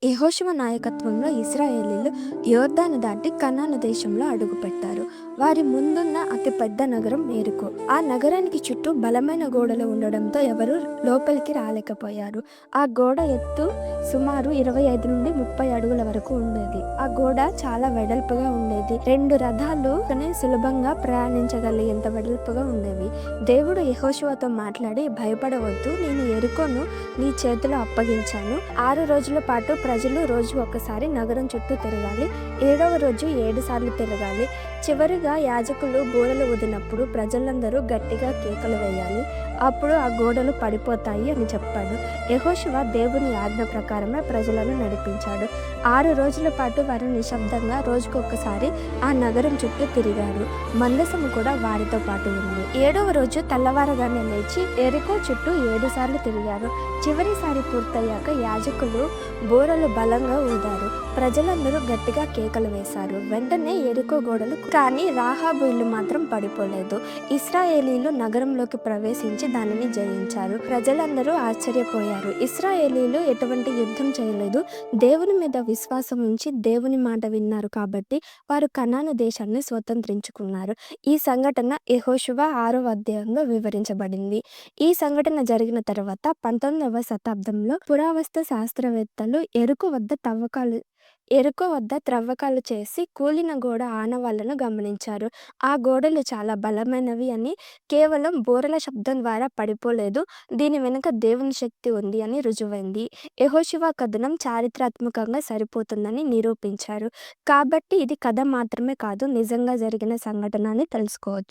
యెహోషువ నాయకత్వంలో ఇశ్రాయేలీయులు యోర్దాను దాటి కనాను దేశంలో అడుగుపెట్టారు. వారి ముందున్న అతి పెద్ద నగరం యెరికో. ఆ నగరానికి చుట్టూ బలమైన గోడలు ఉండడంతో ఎవరూ లోపలికి రాలేకపోయారు. ఆ గోడ ఎత్తు సుమారు 25-30 అడుగుల వరకు ఉండేది. ఆ గోడ చాలా వెడల్పుగా ఉండేది. 2 రథాలు సులభంగా ప్రయాణించగలిగేంత వెడల్పుగా ఉండేవి. దేవుడు యెహోషువతో మాట్లాడి, భయపడవద్దు, నేను యెరికోను నీ చేతిలో అప్పగించాను. 6 రోజుల పాటు ప్రజలు రోజు ఒకసారి నగరం చుట్టూ తిరగాలి. 7వ రోజు 7 సార్లు తిరగాలి. చివరిగా యాజకులు బూరలు ఊదినప్పుడు ప్రజలందరూ గట్టిగా కేకలు వేయాలి. అప్పుడు ఆ గోడలు పడిపోతాయి అని చెప్పాడు. యెహోషువ దేవుని ఆజ్ఞ ప్రకారమే ప్రజలను నడిపించాడు. 6 రోజుల పాటు వారు నిశ్శబ్దంగా రోజుకొకసారి ఆ నగరం చుట్టూ తిరిగారు. మందసము కూడా వారితో పాటు ఉంది. 7వ రోజు తెల్లవారగానే లేచి యెరికో చుట్టూ 7 సార్లు తిరిగారు. చివరిసారి పూర్తయ్యాక యాజకులు బూరలు బలంగా ఊదారు. ప్రజలందరూ గట్టిగా కేకలు వేశారు. వెంటనే యెరికో గోడలు కానీ రాహాబు ఇల్లు మాత్రం పడిపోలేదు. ఇశ్రాయేలీయులు నగరంలోకి ప్రవేశించి దానిని జయించారు. ప్రజలందరూ ఆశ్చర్యపోయారు. ఇశ్రాయేలీయులు ఎటువంటి యుద్ధం చేయలేదు. దేవుని మీద విశ్వాసం ఉంచి దేవుని మాట విన్నారు కాబట్టి వారు కనాను దేశాన్ని స్వతంత్రించుకున్నారు. ఈ సంఘటన యెహోషువ 6వ అధ్యాయంలో వివరించబడింది. ఈ సంఘటన జరిగిన తర్వాత 19వ శతాబ్దంలో పురావస్తు శాస్త్రవేత్తలు ఎరుకో వద్ద త్రవ్వకాలు చేసి కూలిన గోడ ఆనవాళ్లను గమనించారు. ఆ గోడలు చాలా బలమైనవి అని, కేవలం బూరల శబ్దం ద్వారా పడిపోలేదు, దీని వెనుక దేవుని శక్తి ఉంది అని రుజువైంది. యెహోషువ కథనం చారిత్రాత్మకంగా సరిపోతుందని నిరూపించారు. కాబట్టి ఇది కథ మాత్రమే కాదు, నిజంగా జరిగిన సంఘటన అని తెలుసుకోవచ్చు.